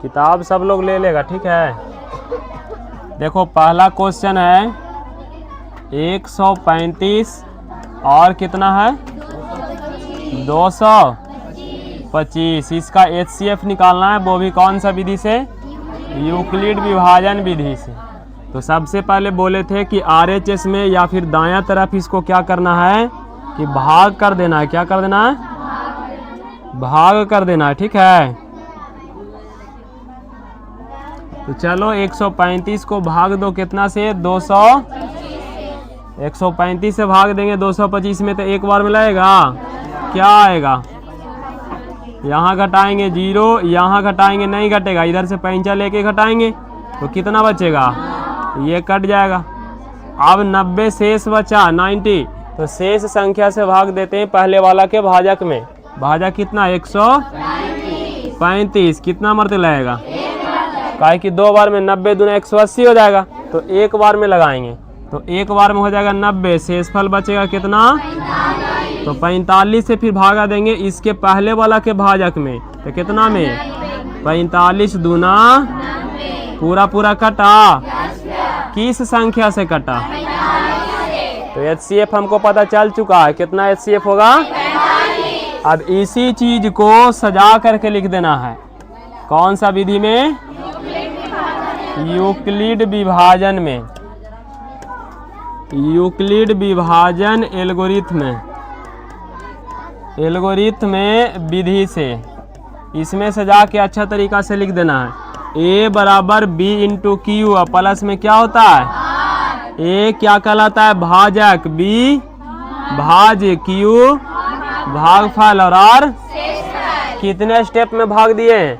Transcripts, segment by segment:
किताब सब लोग ले लेगा, ठीक है। देखो पहला क्वेश्चन है 135 और कितना है 225। इसका HCF निकालना है, वो भी कौन सा विधि से, यूक्लिड विभाजन विधि से। तो सबसे पहले बोले थे कि RHS में या फिर दायां तरफ इसको क्या करना है कि भाग कर देना है। क्या कर देना है, भाग कर देना है, ठीक है। तो चलो 135 को भाग दो कितना से, 200। 135 से भाग देंगे 225 में तो एक बार में लगेगा, क्या आएगा, यहाँ घटाएंगे 0, यहाँ घटाएंगे नहीं घटेगा, इधर से पैंचा लेके घटाएंगे तो कितना बचेगा, ये कट जाएगा। अब 90 शेष बचा 90, तो शेष संख्या से भाग देते हैं पहले वाला के भाजक में। भाजक कितना 135, कितना मरते लगेगा, काहे कि दो बार में 90 दूना 180 हो जाएगा, तो एक बार में लगाएंगे तो एक बार में हो जाएगा 90, शेषफल बचेगा कितना, तो 45 से फिर भागा देंगे इसके पहले वाला के भाजक में, तो कितना में 45 दूना पूरा पूरा कटा, किस संख्या से कटा, तो HCF हमको पता चल चुका है, कितना HCF होगा। अब इसी चीज को सजा करके लिख देना है, कौन सा विधि में, यूक्लिड विभाजन में, यूक्लिड विभाजन एल्गोरिथम में विधि से। इसमें सजा के अच्छा तरीका से लिख देना है, A बराबर B इंटू क्यू, प्लस में क्या होता है, A क्या कहलाता है भाजक, B भाज्य, Q भागफल और R कितने स्टेप में भाग दिए,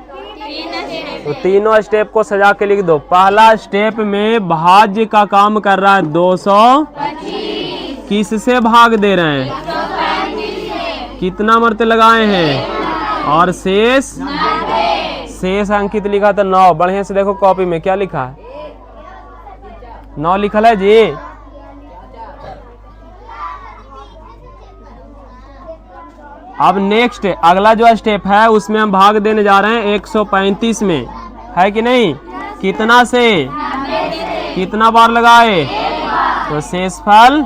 तो तीनों स्टेप को सजा के लिख दो। पहला स्टेप में भाज्य का काम कर रहा है 225, किससे भाग दे रहे हैं, कितना मरते लगाए हैं, और शेष अंकित लिखा था 9। बढ़िया से देखो कॉपी में क्या लिखा है, 9 लिखल है जी। अब नेक्स्ट अगला जो स्टेप है उसमें हम भाग देने जा रहे हैं 135 में, है कि नहीं, कितना से, कितना बार लगाए, तो शेषफल।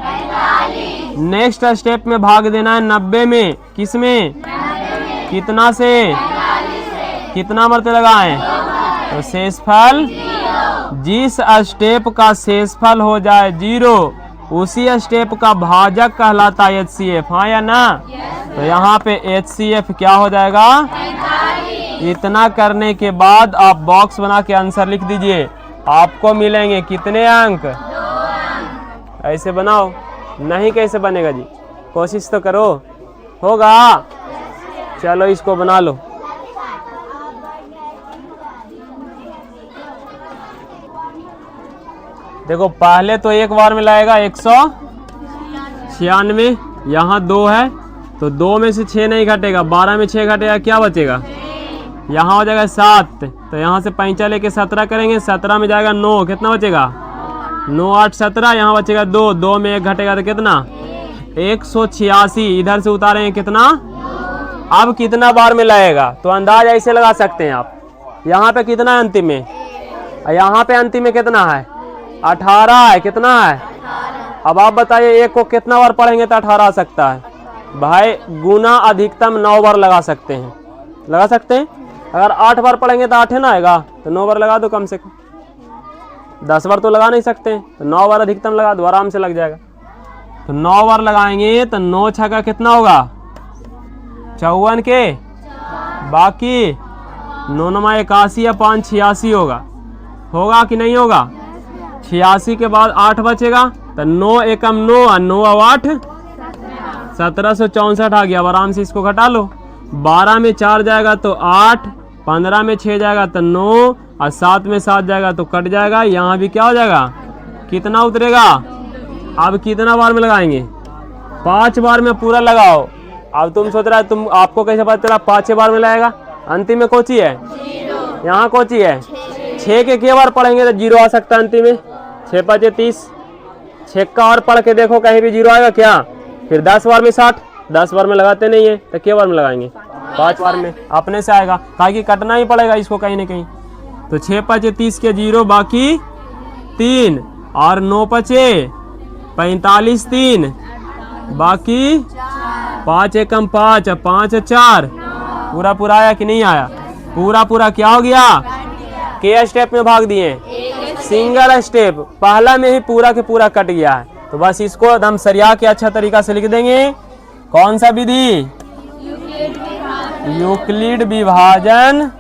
नेक्स्ट स्टेप में भाग देना है 90 में, किस में, कितना से, कितना मरते लगाए, तो शेषफल। जिस स्टेप का शेषफल हो जाए 0 उसी स्टेप का भाजक कहलाता है HCF, हाँ या ना। तो यहाँ पे HCF क्या हो जाएगा, इतना करने के बाद आप बॉक्स बना के आंसर लिख दीजिए, आपको मिलेंगे कितने अंक, ऐसे बनाओ, नहीं कैसे बनेगा जी, कोशिश तो करो, होगा। चलो इसको बना लो। देखो पहले तो एक बार में लाएगा 196, यहाँ 2 है तो 2 में से 6 नहीं घटेगा, 12 में 6 घटेगा, क्या बचेगा, यहाँ हो जाएगा 7, तो यहाँ से पैंचा लेके 17 करेंगे, 17 में जाएगा 9, कितना बचेगा, 9 8 17, यहाँ बचेगा 2, 2 में 1 घटेगा तो कितना 186, इधर से उतारेंगे कितना। अब कितना बार में लगेगा, तो अंदाज ऐसे लगा सकते हैं आप, यहाँ पे कितना है अंतिम में, यहाँ पे अंतिम में कितना है 18 है, कितना है। अब आप बताइए एक को कितना बार पढ़ेंगे तो 18 आ सकता है, भाई गुना अधिकतम 9 बार लगा सकते हैं, लगा सकते हैं। अगर 8 बार पढ़ेंगे तो 8 है ना आएगा, तो 9 बार लगा दो कम से कम, 10 बार तो लगा नहीं सकते, तो 9 बार अधिकतम लगा दो, आराम से लग जाएगा। तो 9 बार लगाएंगे तो 9 छक्का कितना होगा 54 के, बाकी 9 9 81 या 5 86 होगा कि नहीं होगा। 86 के बाद 8 बचेगा, तो 9 एकम 9 और 9 और 8 1764 आ गया। अब आराम से इसको घटा लो, 12 में 4 जाएगा तो 8, 15 में 6 जाएगा तो 9 और 7 में 7 जाएगा तो कट जाएगा। यहाँ भी क्या हो जाएगा, कितना उतरेगा। अब कितना बार में लगाएंगे, 5 बार में पूरा लगाओ। अब तुम सोच रहा है, तुम आपको कैसे पता चला 5 बार में लगाएगा, अंतिम में कोची है, यहाँ कोची है 6 के बार पढ़ेंगे तो 0 आ सकता है अंतिम में, 6 5 30, 6 का और पढ़ के देखो कहीं भी 0 आएगा क्या। फिर 10 बार में 60, 10 बार में लगाते नहीं है तो क्या बार में लगाएंगे, 5 बार में अपने से आएगा, कहा कि कटना ही पड़ेगा इसको कहीं ना कहीं। तो 6 पचे 30 के 0 बाकी 3 और 9 पचे 45 3 बाकी 5 एकम 5 5 4 पूरा पूरा आया कि नहीं आया? पूरा पूरा क्या हो गया? के स्टेप में भाग दिए? सिंगल स्टेप, पहला में ही पूरा के पूरा कट गया है। तो बस इसको एकदम सरिया के अच्छा तरीका से लिख देंगे। कौन सा विधि? यूक्लिड विभाजन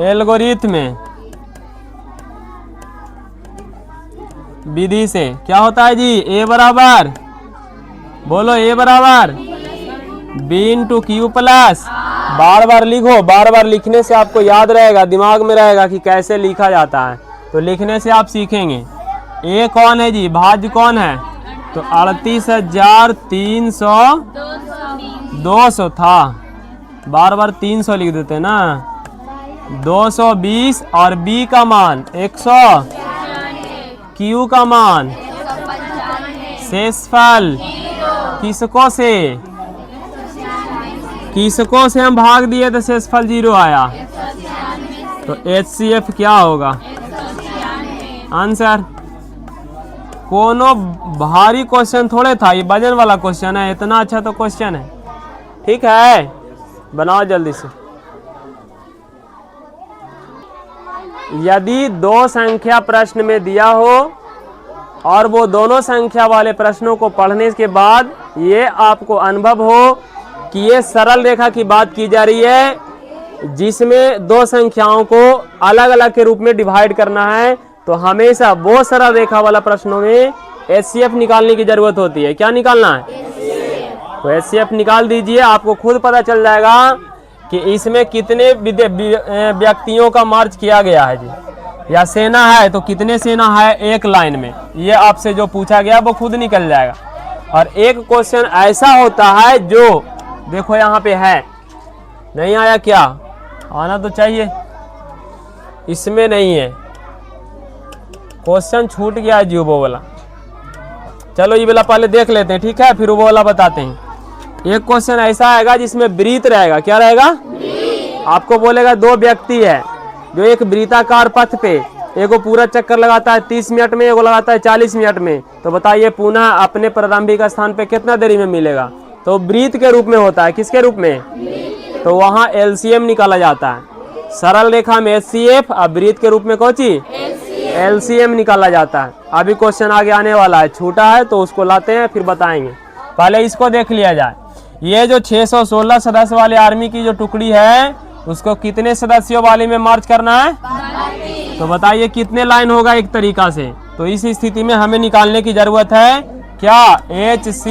एल्गोरिथ्म विधि से क्या होता है जी? ए बराबर, बोलो ए बराबर बी इंटू क्यू प्लस, बार बार लिखो, बार बार लिखने से आपको याद रहेगा, दिमाग में रहेगा कि कैसे लिखा जाता है, तो लिखने से आप सीखेंगे। ए कौन है जी? भाज्य कौन है? तो 38,300 200 था, बार बार 300 लिख देते ना। 220 और बी का मान 100, क्यू का मान शेषफल किसको से हम भाग दिए तो शेषफल 0 आया, तो HCF क्या होगा? आंसर। कोनो भारी क्वेश्चन थोड़े था, ये वजन वाला क्वेश्चन है, इतना अच्छा तो क्वेश्चन है। ठीक है, बनाओ जल्दी से। यदि 2 संख्या प्रश्न में दिया हो और वो दोनों संख्या वाले प्रश्नों को पढ़ने के बाद ये आपको अनुभव हो कि ये सरल रेखा की बात की जा रही है, जिसमें 2 संख्याओं को अलग अलग के रूप में डिवाइड करना है, तो हमेशा वो सरल रेखा वाला प्रश्नों में HCF निकालने की जरूरत होती है। क्या निकालना है? तो HCF निकाल दीजिए, आपको खुद पता चल जाएगा कि इसमें कितने व्यक्तियों का मार्च किया गया है जी, या सेना है तो कितने सेना है एक लाइन में, ये आपसे जो पूछा गया वो खुद निकल जाएगा। और एक क्वेश्चन ऐसा होता है जो देखो यहाँ पे है, नहीं आया क्या? आना तो चाहिए, इसमें नहीं है, क्वेश्चन छूट गया है जी वो वाला। चलो ये वाला पहले देख लेते हैं, ठीक है, फिर वो वाला बताते हैं। एक क्वेश्चन ऐसा आएगा जिसमें वृत्त रहेगा। क्या रहेगा? आपको बोलेगा 2 व्यक्ति है जो एक वृत्ताकार पथ पे, एगो पूरा चक्कर लगाता है 30 मिनट में, एगो लगाता है 40 मिनट में, तो बताइए पुनः अपने प्रारंभिक स्थान पे कितना देरी में मिलेगा? तो वृत्त के रूप में होता है। किसके रूप में? तो वहाँ LCM निकाला जाता है। सरल रेखा में HCF और वृत्त के रूप में कौची? LCM निकाला जाता है। अभी क्वेश्चन आगे आने वाला है, छूटा है तो उसको लाते हैं फिर बताएंगे, पहले इसको देख लिया जाए। ये जो 616 सदस्य वाले आर्मी की जो टुकड़ी है उसको कितने सदस्यों वाले में मार्च करना है? तो बताइए कितने लाइन होगा एक तरीका से। तो इस स्थिति में हमें निकालने की जरूरत है क्या? HC।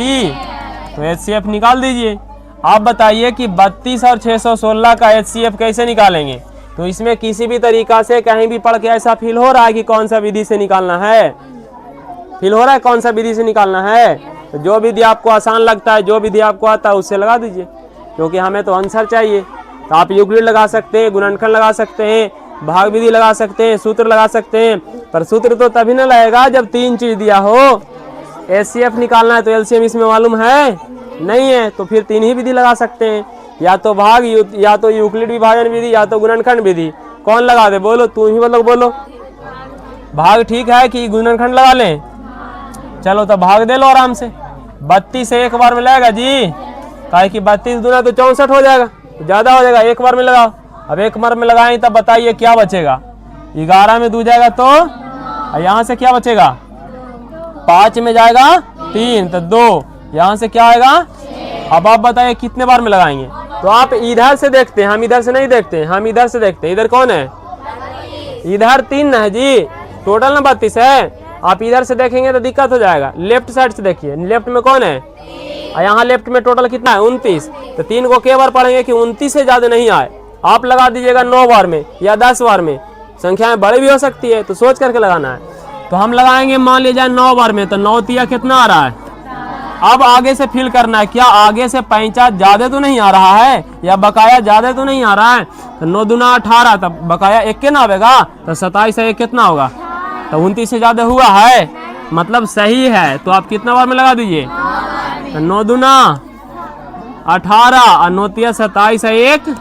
तो HCF निकाल दीजिए। आप बताइए कि 32 और 616 का HCF कैसे निकालेंगे? तो इसमें किसी भी तरीका से कहीं भी पढ़ के ऐसा फील हो रहा है कि कौन सा विधि से निकालना है? फील हो रहा है कौन सा विधि से निकालना है? तो जो विधि आपको आसान लगता है, जो विधि आपको आता है उससे लगा दीजिए, क्योंकि हमें तो आंसर चाहिए। तो आप यूक्लिड लगा सकते हैं, गुणनखंड लगा सकते हैं, भाग विधि लगा सकते हैं, सूत्र लगा सकते हैं, पर सूत्र तो तभी न लगेगा जब 3 चीज दिया हो। HCF निकालना है तो LCM इसमें मालूम है नहीं है, तो फिर 3 ही विधि लगा सकते हैं, या तो भाग, या तो यूक्लिड विभाजन विधि, या तो गुणनखंड विधि। कौन लगा दे? बोलो, तू ही मतलब बोलो। भाग ठीक है कि गुणनखंड लगा लें? चलो तो भाग दे लो आराम से। 32 से एक बार में लगेगा जी, काहे कि 32 दूना तो 64 हो जाएगा, ज्यादा हो जाएगा, एक बार में लगाओ। अब एक बार में लगाएं तब बताइए क्या बचेगा? 11 में 2 जाएगा तो यहाँ से क्या बचेगा? 5 में जाएगा 3 तो 2, यहाँ से क्या आएगा? अब आप बताइए कितने बार में लगाएंगे? तो आप इधर से देखते हैं, हम इधर से नहीं देखते हैं, हम इधर से देखते हैं। इधर कौन है? इधर 3 है जी, टोटल ना 32 है। आप इधर से देखेंगे तो दिक्कत हो जाएगा। लेफ्ट साइड से देखिए, लेफ्ट में कौन है? यहाँ लेफ्ट में टोटल कितना है? 29। तो 3 को कई बार पढ़ेंगे कि 29 से ज्यादा नहीं आए। आप लगा दीजिएगा 9 बार में या 10 बार में, संख्याएं बड़ी भी हो सकती है, तो सोच करके लगाना है। तो हम लगाएंगे मान लीजिए 9 बार में, तो 9 तिया कितना आ रहा है? अब आगे से फिल करना है, क्या आगे से 50 ज्यादा तो नहीं आ रहा है, या बकाया ज्यादा तो नहीं आ रहा है? तो 9 दूना 18, तब बकाया 1 के ना आएगा, तो 27 से 1 कितना होगा? तो 29 से ज्यादा हुआ है, मतलब सही है। तो आप कितना बार में लगा दीजिए? तो 9 दूना 18 और 9 तिया 27 है, एक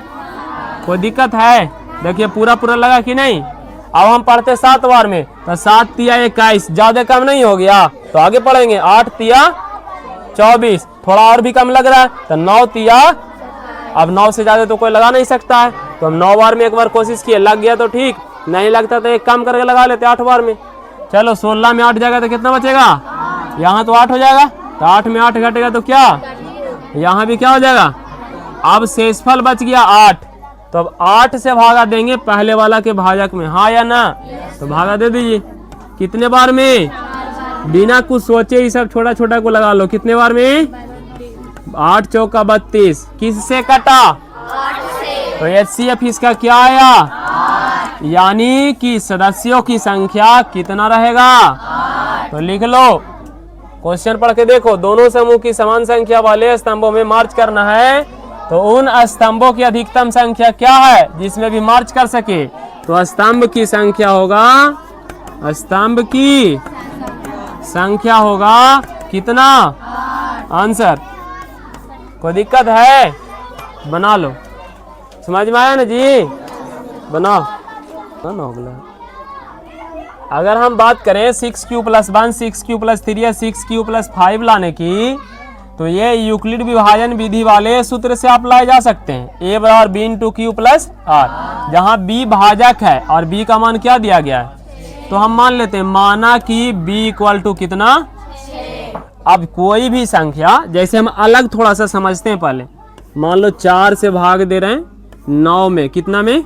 कोई दिक्कत है? देखिए पूरा पूरा लगा कि नहीं। अब हम पढ़ते 7 बार में, तो 7 तिया 21, ज्यादा कम नहीं हो गया तो आगे पढ़ेंगे। 8 तिया 24, थोड़ा और भी कम लग रहा है, तो 9 तिया, अब 9 से ज्यादा तो कोई लगा नहीं सकता है, तो हम 9 बार में एक बार कोशिश किए, लग गया तो ठीक, नहीं लगता तो एक काम करके लगा लेते 8 बार में। चलो 16 में 8 जाएगा तो कितना बचेगा? यहाँ तो 8 हो जाएगा, तो 8 में 8 घटेगा तो क्या, यहाँ भी क्या हो जाएगा? अब शेषफल बच गया 8, तो अब 8 से भागा देंगे पहले वाला के भाजक में, हाँ या ना? तो भागा दे दीजिए। कितने बार में? बिना कुछ सोचे ही सब छोटा छोटा को लगा लो। कितने बार में? 8 चौका 32। किससे कटा? तो HCF इसका क्या आया? यानी कि सदस्यों की संख्या कितना रहेगा? तो लिख लो, क्वेश्चन पढ़ के देखो। दोनों समूह की समान संख्या वाले स्तंभों में मार्च करना है, तो उन स्तंभों की अधिकतम संख्या क्या है जिसमें भी मार्च कर सके? तो स्तंभ की संख्या होगा, स्तंभ की संख्या होगा कितना? आंसर। कोई दिक्कत है? बना लो। समझ में आया ना जी? बनाओ ना होगा। अगर हम बात करें 6q + 1, 6q + 3 या 6q + 5 लाने की, तो ये यूक्लिड विभाजन विधि वाले सूत्र से आप लाए जा सकते हैं। a बराबर b × q + r, जहाँ b भाजक है और b का मान क्या दिया गया है, तो हम मान लेते हैं, माना कि b = कितना। अब कोई भी संख्या, जैसे हम अलग थोड़ा सा समझते हैं पहले, मान लो 4 से भाग दे रहे हैं 9 में, कितना में?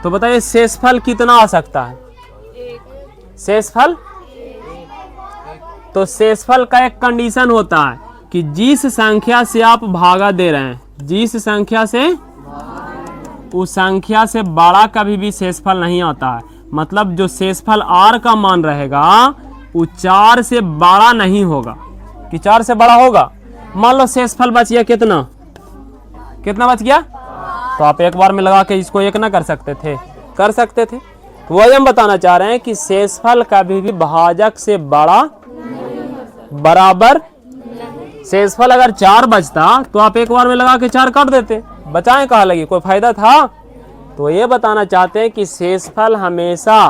तो बताइए शेषफल कितना आ सकता है? शेषफल, तो शेषफल का एक कंडीशन होता है कि जिस संख्या से आप भागा दे रहे हैं, जिस संख्या से, उस संख्या से बड़ा कभी भी शेषफल नहीं आता है। मतलब जो शेषफल r का मान रहेगा वो 4 से बड़ा नहीं होगा, कि 4 से बड़ा होगा। मान लो शेषफल बच गया कितना, कितना बच गया? तो आप एक बार में लगा के इसको एक ना कर सकते थे? कर सकते थे। तो वही हम बताना चाह रहे हैं कि शेषफल कभी भी भाजक से बड़ा बराबर, शेषफल अगर 4 बचता तो आप एक बार में लगा के 4 काट देते, बचाएं कहाँ लगी, कोई फायदा था? तो ये बताना चाहते हैं कि शेषफल हमेशा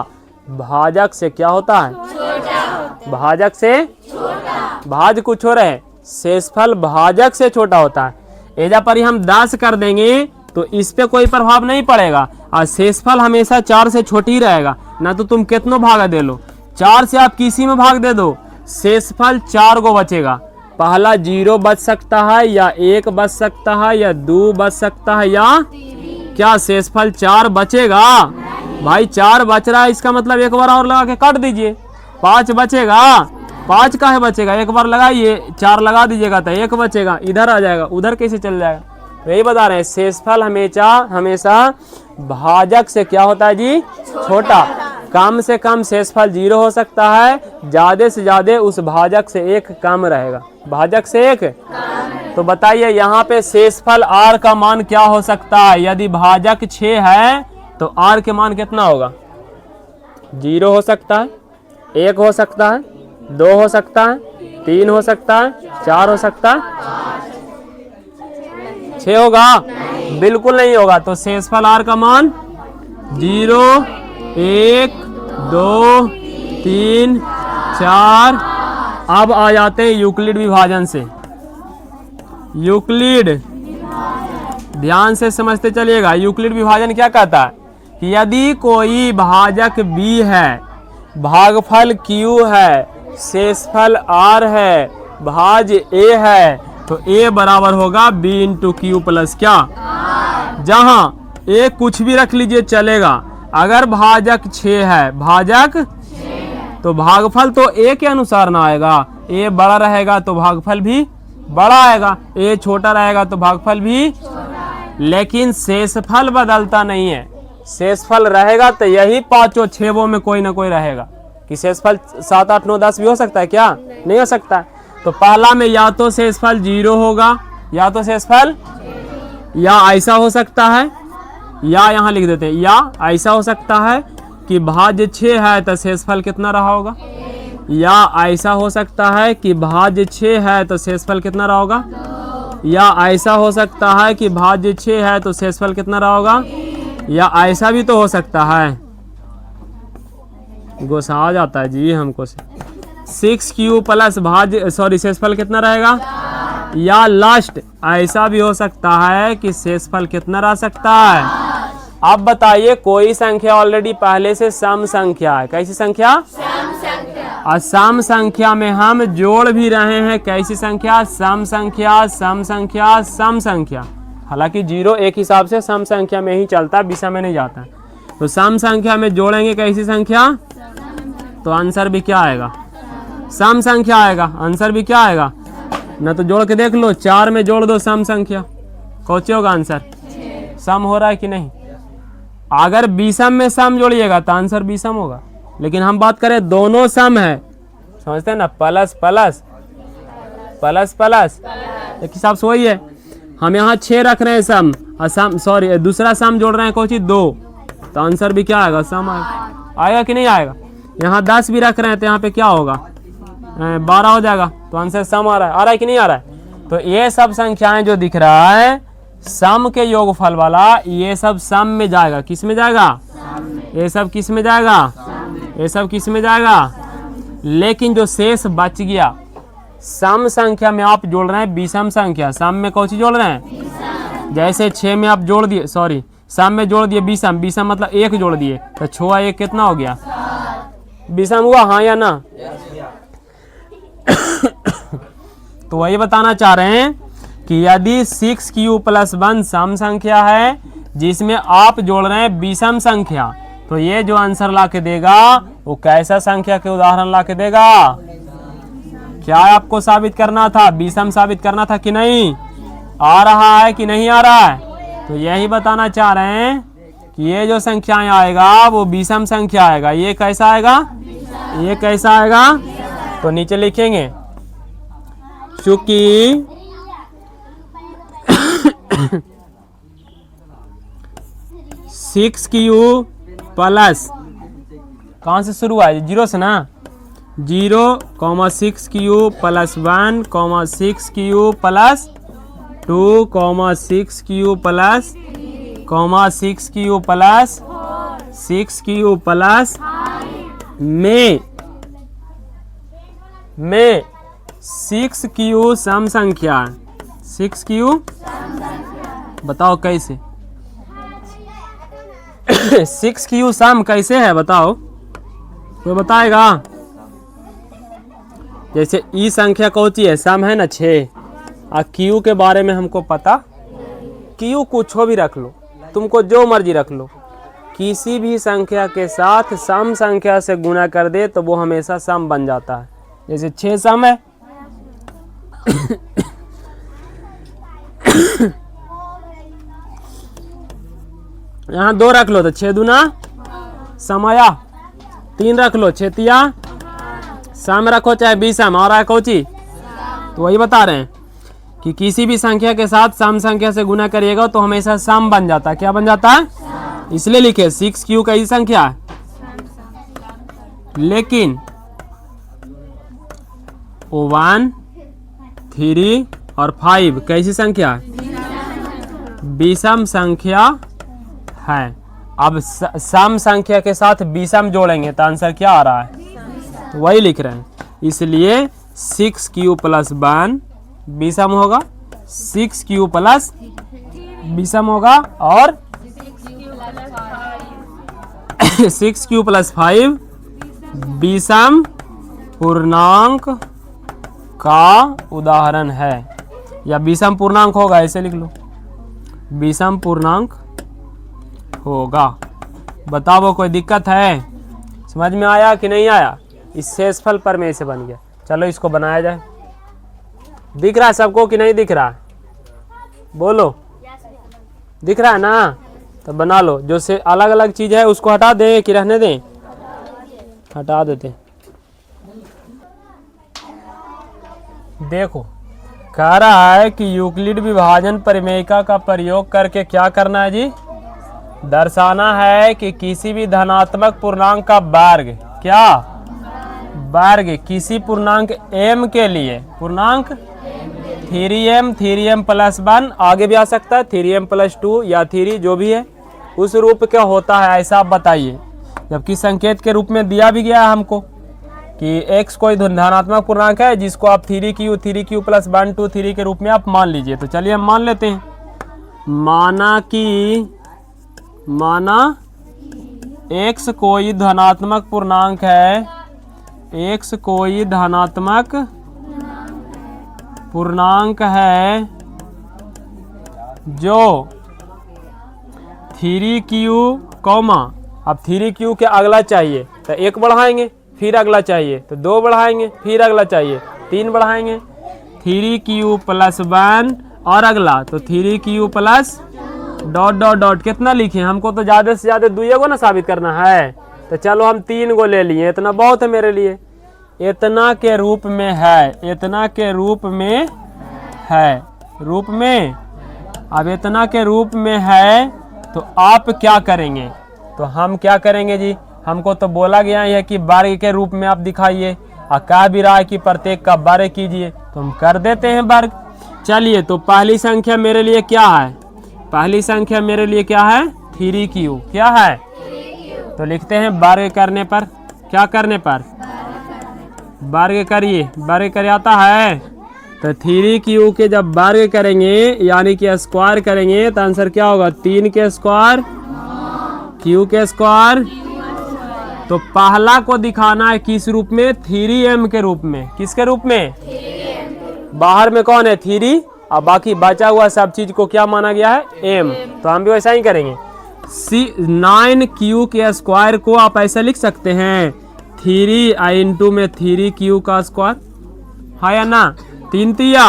भाजक से क्या होता है? भाजक से, भाज कुछ हो रहे, शेषफल भाजक से छोटा होता है। एजा पर ही हम 10 कर देंगे तो इस पे कोई प्रभाव नहीं पड़ेगा, और शेषफल हमेशा 4 से छोटी ही रहेगा। ना तो तुम कितनों भागा दे लो, 4 से आप किसी में भाग दे दो, शेषफल 4 को बचेगा। पहला 0 बच सकता है, या 1 बच सकता है, या 2 बच सकता है, या क्या शेषफल 4 बचेगा? भाई 4 बच रहा है, इसका मतलब एक बार और लगा के काट दीजिए, 5 बचेगा। 5 का है बचेगा, एक बार लगाइए, 4 लगा दीजिएगा तो 1 बचेगा, इधर आ जाएगा, उधर कैसे चल जाएगा? यही बता रहे हैं, शेषफल हमेशा भाजक से क्या होता है जी? छोटा। कम से कम शेषफल 0 हो सकता है, ज्यादा से ज्यादा उस भाजक से 1 कम रहेगा, भाजक से 1। तो बताइए यहाँ पे शेषफल r का मान क्या हो सकता है? यदि भाजक 6 है तो r के मान कितना होगा? 0 हो सकता है, 1 हो सकता है, 2 हो सकता है, 3 हो सकता है, 4 हो सकता है, 6 होगा? बिल्कुल नहीं होगा। तो शेषफल r का मान 0, 1, 2, 3, 4। अब आ जाते हैं यूक्लिड विभाजन से। यूक्लिड, ध्यान से समझते चलिएगा। यूक्लिड विभाजन क्या कहता है कि यदि कोई भाजक b है, भागफल q है, शेषफल r है, भाज a है, तो a बराबर होगा b × q + क्या? जहां a कुछ भी रख लीजिए चलेगा। अगर भाजक 6 है, भाजक, तो भागफल तो a के अनुसार ना आएगा, a बड़ा रहेगा तो भागफल भी बड़ा आएगा, a छोटा रहेगा तो भागफल भी। लेकिन शेषफल बदलता नहीं है, शेषफल रहेगा तो यही 5 6 में कोई ना कोई रहेगा। कि शेषफल 7 8 9 10 भी हो सकता है क्या? नहीं हो सकता। तो पहला में या तो शेषफल 0 होगा, या तो शेषफल, या ऐसा हो सकता है, या यहाँ लिख देते हैं, या ऐसा हो सकता है कि भाज्य 6 है तो शेषफल कितना रहा होगा, या ऐसा हो सकता है कि भाज्य 6 है तो शेषफल कितना रहा होगा, या ऐसा हो सकता है कि भाज्य 6 है तो शेषफल कितना रहा होगा, या ऐसा भी तो हो सकता है। गुस्सा आ जाता है जी हमको। 6q प्लस भाज्य शेषफल कितना रहेगा, या लास्ट ऐसा भी हो सकता है कि शेषफल कितना रह सकता है। अब बताइए, कोई संख्या ऑलरेडी पहले से सम संख्या है। कैसी संख्या, सम संख्या। और सम संख्या में हम जोड़ भी रहे हैं कैसी संख्या, सम संख्या, सम संख्या, सम संख्या। हालांकि 0 एक हिसाब से सम संख्या में ही चलता है, विषम में नहीं जाता। तो सम संख्या में जोड़ेंगे कैसी संख्या, तो आंसर भी क्या आएगा, सम संख्या आएगा। आंसर भी क्या आएगा, ना तो जोड़ के देख लो, 4 में जोड़ दो सम संख्या, कौन होगा आंसर, सम हो रहा है कि नहीं। अगर विषम में सम जोड़िएगा तो आंसर विषम होगा, लेकिन हम बात करें दोनों सम है, समझते हैं ना, प्लस प्लस प्लस प्लस, एक हिसाब से वही है। हम यहाँ 6 रख रहे हैं सम, और सम दूसरा सम जोड़ रहे हैं कौन चीज 2, तो आंसर भी क्या आएगा, सम आएगा। आएगा कि नहीं आएगा। यहाँ 10 भी रख रहे हैं तो यहाँ पे क्या होगा, 12 हो जाएगा, तो आंसर सम आ रहा है कि नहीं आ रहा है। तो ये सब संख्याएं जो दिख रहा है सम के योगफल वाला, ये सब सम में जाएगा। किस में जाएगा, ये सब किस में जाएगा, ये सब किस में जाएगा। लेकिन जो शेष बच गया, सम संख्या में आप जोड़ रहे हैं विषम संख्या, सम में कौन सी जोड़ रहे हैं, जैसे 6 में आप जोड़ दिए, सम में जोड़ दिए विषम, विषम मतलब 1 जोड़ दिए, तो 6 1 कितना हो गया, विषम हुआ, हाँ या ना। तो वही बताना चाह रहे हैं कि यदि 6q + 1 सम संख्या है जिसमें आप जोड़ रहे हैं विषम संख्या, तो ये जो आंसर ला के देगा वो कैसा संख्या के उदाहरण ला के देगा। क्या आपको साबित करना था, विषम साबित करना था कि नहीं, आ रहा है कि नहीं आ रहा है। तो यही बताना चाह रहे हैं कि ये जो संख्याएं आएगा वो विषम संख्या आएगा। ये कैसा आएगा, ये कैसा आएगा, तो नीचे लिखेंगे चूंकि 6q प्लस, कहाँ से शुरू हुआ है, 0 से ना, 0, 6q + 1, 6q + 2, 6q + 6q + 6q + में 6q सम संख्या, 6q बताओ कैसे 6q सम कैसे है बताओ, कोई बताएगा। जैसे ई संख्या कौन सी है, सम है ना 6, और क्यू के बारे में हमको पता, क्यू कुछ भी रख लो, तुमको जो मर्जी रख लो, किसी भी संख्या के साथ सम संख्या से गुणा कर दे तो वो हमेशा सम बन जाता है। जैसे 6 सम है यहाँ 2 रख लो तो 6 दूना सम आया, 3 रख लो 6 तिया सम रखो, चाहे विषम और आया कौची। तो वही बता रहे हैं कि किसी भी संख्या के साथ सम संख्या से गुना करिएगा तो हमेशा सम बन जाता है। क्या बन जाता है, इसलिए लिखे 6q कैसी संख्या है, लेकिन 1, 3 और 5 कैसी संख्या है, विषम संख्या है। अब सम संख्या के साथ विषम जोड़ेंगे तो आंसर क्या आ रहा है, तो वही लिख रहे हैं। इसलिए 6q + 1 विषम होगा, 6q + विषम होगा, और 6q + 5 विषम पूर्णांक का उदाहरण है, या विषम पूर्णांक होगा, ऐसे लिख लो, विषम पूर्णांक होगा। बताओ कोई दिक्कत है, समझ में आया कि नहीं आया। इस शेषफल पर में से बन गया। चलो इसको बनाया जाए। दिख रहा है सबको कि नहीं दिख रहा है, बोलो, दिख रहा है ना, तो बना लो। जो से अलग अलग चीज है उसको हटा दें कि रहने दें, हटा देते। देखो कह रहा है कि यूक्लिड विभाजन परिमेयिका का प्रयोग करके क्या करना है जी, दर्शाना है कि किसी भी धनात्मक पूर्णांक का वर्ग, क्या वर्ग किसी पूर्णांक m के लिए, पूर्णांक 3m प्लस 1 आगे भी आ सकता है, 3m प्लस 2 या 3 जो भी है उस रूप क्या होता है ऐसा आप बताइए। जबकि संकेत के रूप में दिया भी गया है हमको कि x कोई धनात्मक पूर्णांक है जिसको आप 3q प्लस 1 2 3 के रूप में आप मान लीजिए। तो चलिए हम मान लेते हैं। माना x कोई धनात्मक पूर्णांक है, x कोई धनात्मक पूर्णांक है जो 3q कॉमा, अब 3q के अगला चाहिए तो 1 बढ़ाएंगे, फिर अगला चाहिए तो 2 बढ़ाएंगे, फिर अगला चाहिए 3 बढ़ाएंगे, 3q प्लस 1 और अगला तो 3q प्लस ... कितना लिखें, हमको तो ज़्यादा से ज़्यादा 2 को ना साबित करना है। तो चलो हम 3 को ले लिए, इतना बहुत है मेरे लिए। इतना के रूप में है, इतना के रूप में है, रूप में। अब इतना के रूप में है तो आप क्या करेंगे? तो हम क्या करेंगे जी, हमको तो बोला गया है कि वर्ग के रूप में आप दिखाइए और कह भी रहा है कि प्रत्येक का वर्ग कीजिए, तो हम कर देते हैं वर्ग। चलिए तो पहली संख्या मेरे लिए क्या है? पहली संख्या मेरे लिए क्या है? 3q। क्या है? तो लिखते हैं वर्ग करने पर, क्या करने पर? वर्ग करिए, वर्ग कर आता है। तो 3q के जब वर्ग करेंगे यानी कि स्क्वायर करेंगे तो आंसर क्या होगा? 3 के स्क्वायर q के स्क्वायर। तो पहला को दिखाना है किस रूप में? 3m के रूप में। किसके रूप में? बाहर में कौन है? 3 और बाकी बचा हुआ सब चीज को क्या माना गया है? m। तो हम भी वैसा ही करेंगे। 9q के स्क्वायर को आप ऐसा लिख सकते हैं 3 इंटू में 3q का स्क्वायर, है या ना? 3 तिया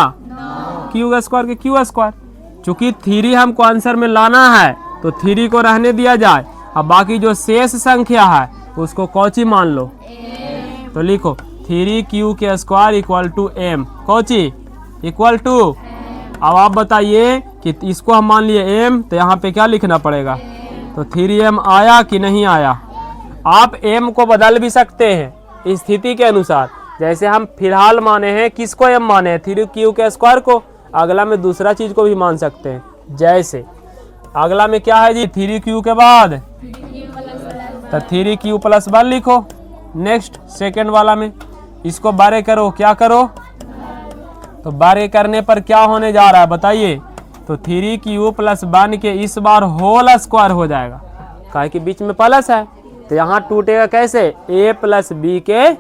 q का स्क्वायर के q स्क्वायर। चूंकि 3 हमको आंसर में लाना है तो 3 को रहने दिया जाए, अब बाकी जो शेष संख्या है उसको कौची मान लो? तो लिखो 3q के स्क्वायर इक्वल टू m। कौची इक्वल टू? अब आप बताइए कि इसको हम मान लिए m, तो यहाँ पे क्या लिखना पड़ेगा? तो 3m आया कि नहीं आया? आप m को बदल भी सकते हैं स्थिति के अनुसार। जैसे हम फिलहाल माने हैं किसको m माने हैं? 3q के स्क्वायर को। अगला में दूसरा चीज को भी मान सकते हैं। जैसे अगला में क्या है जी? 3q के बाद तो 3q प्लस 1 लिखो। नेक्स्ट सेकेंड वाला में इसको बारे करो, क्या करो? तो बारे करने पर क्या होने जा रहा है बताइए? तो 3q प्लस 1 के इस बार होल स्क्वायर हो जाएगा, काहे कि बीच में प्लस है। तो यहाँ टूटेगा कैसे? a प्लस बी के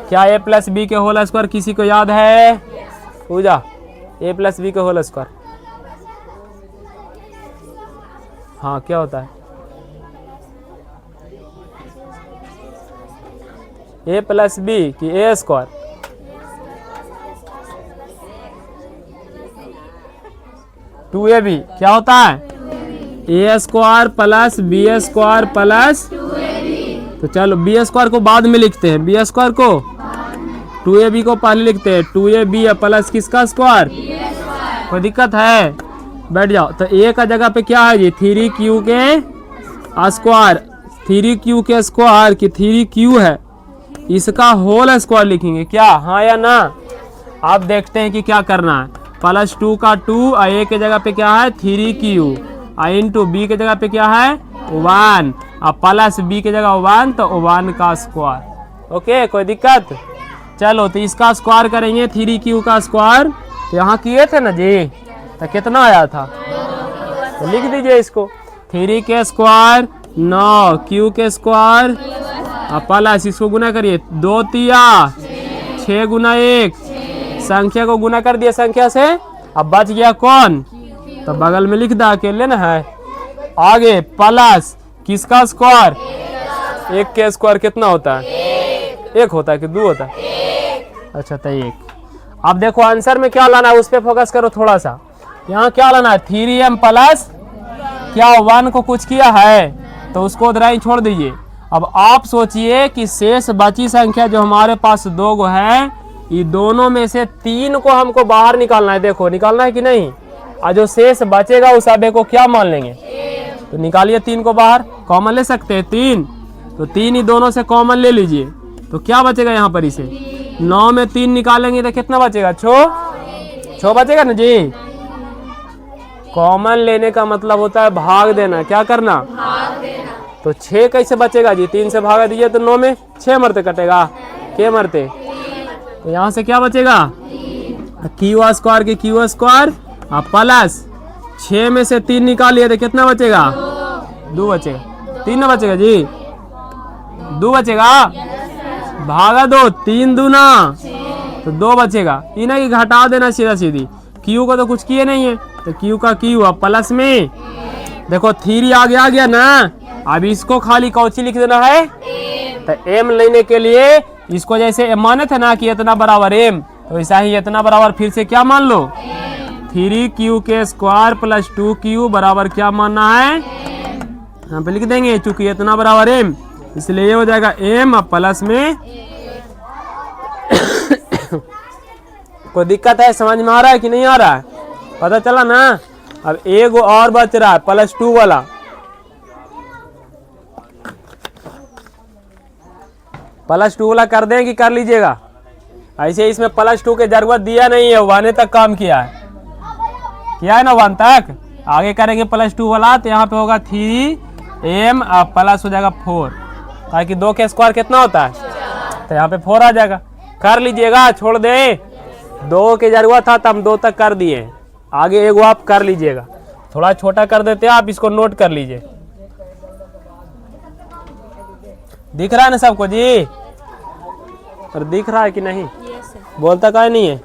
क्या? a प्लस बी के होल स्क्वायर किसी को याद है? पूजा a प्लस बी के होल स्क्वायर, हाँ क्या होता है? a प्लस बी की a square. Two A B क्या होता है? A square plus B square plus, तो चलो बी स्क्वायर को बाद में लिखते हैं। बी स्क्वायर को 2ab को पहले लिखते हैं। 2ab प्लस किसका स्क्वायर? कोई दिक्कत है? बैठ जाओ। तो ए का जगह पे क्या है जी? 3q के स्क्वायर। 3q के स्क्वायर की 3q है, इसका होल स्क्वायर लिखेंगे क्या? हाँ या ना? आप देखते हैं कि क्या करना है। प्लस 2 का 2 और a के जगह पे क्या है? 3q और इंटू बी के जगह पे क्या है? 1 और प्लस बी के जगह 1 तो 1 का स्क्वायर। ओके, कोई दिक्कत? चलो तो इसका स्क्वायर करेंगे 3q का स्क्वायर। तो यहाँ किए थे ना जी, तो कितना आया था? तो लिख दीजिए इसको 3 के स्क्वायर 9q के स्क्वायर और प्लस इसको गुना करिए 2 तिया 6 गुना 1, संख्या को गुना कर दिया संख्या से। अब बच गया कौन? तो बगल में लिख दो, अकेले ना है। आगे प्लस किसका स्क्वायर? 1 के स्क्वायर कितना होता है? 1 होता है कि 2 होता है? अच्छा तो 1। अब देखो आंसर में क्या लाना है उस पर फोकस करो थोड़ा सा। यहाँ क्या लाना है? 3m प्लस क्या 1 को कुछ किया है तो उसको उधर ही छोड़ दीजिए। अब आप सोचिए कि शेष बची संख्या जो हमारे पास 2 गो है, ये दोनों में से 3 को हमको बाहर निकालना है। देखो निकालना है कि नहीं? और जो शेष बचेगा उस आबे को क्या मान लेंगे? तो निकालिए 3 को बाहर। कॉमन ले सकते हैं 3, तो 3 ही दोनों से कॉमन ले लीजिए। तो क्या बचेगा यहाँ पर? इसे 9 में 3 निकालेंगे तो कितना बचेगा? 6। 6 बचेगा ना जी। कॉमन लेने का मतलब होता है भाग देना। क्या करना? भाग देना। तो 6 कैसे बचेगा जी? 3 से भागा दीजिए तो 9 में 6 मरते कटेगा। क्या मरते? तो यहाँ से क्या बचेगा? क्यू स्क्वायर की क्यू स्क्वायर प्लस 6 में से 3 निकालिए तो कितना बचेगा? 2 बचेगा। 3 ना बचेगा जी? 2 बचेगा। भागा 2, 3 दूना तो 2 बचेगा। इन्हें की घटा देना सीधा सीधी। क्यू को तो कुछ किए नहीं है तो क्यू का क्यू अब प्लस में देखो 3 आगे आ गया ना। अब इसको खाली कौची लिख देना है तो एम लेने के लिए इसको जैसे एम माने थे ना कि इतना बराबर एम, तो ऐसा ही इतना बराबर फिर से क्या मान लो 3q के स्क्वायर प्लस 2q बराबर क्या मानना है? यहाँ पे लिख देंगे चूंकि इतना बराबर एम इसलिए ये हो जाएगा एम अब प्लस में। कोई दिक्कत है? समझ में आ रहा है कि नहीं आ रहा है? पता चला ना। अब एक और बच रहा है +2 वाला। +2 वाला कर दें कि कर लीजिएगा? ऐसे इसमें +2 की जरूरत दिया नहीं है, 1 तक काम किया है ना 1 तक। आगे करेंगे +2 वाला तो यहाँ पे होगा 3m अब प्लस हो जाएगा 4, ताकि 2 के स्क्वायर कितना होता है तो यहाँ पे 4 आ जाएगा। कर लीजिएगा, छोड़ दे। 2 की जरूरत था तो हम 2 तक कर दिए, आगे एगो आप कर लीजिएगा। थोड़ा छोटा कर देते हैं, आप इसको नोट कर लीजिए। दिख रहा है ना सबको जी? और दिख रहा है कि नहीं? बोलता काहे नहीं है?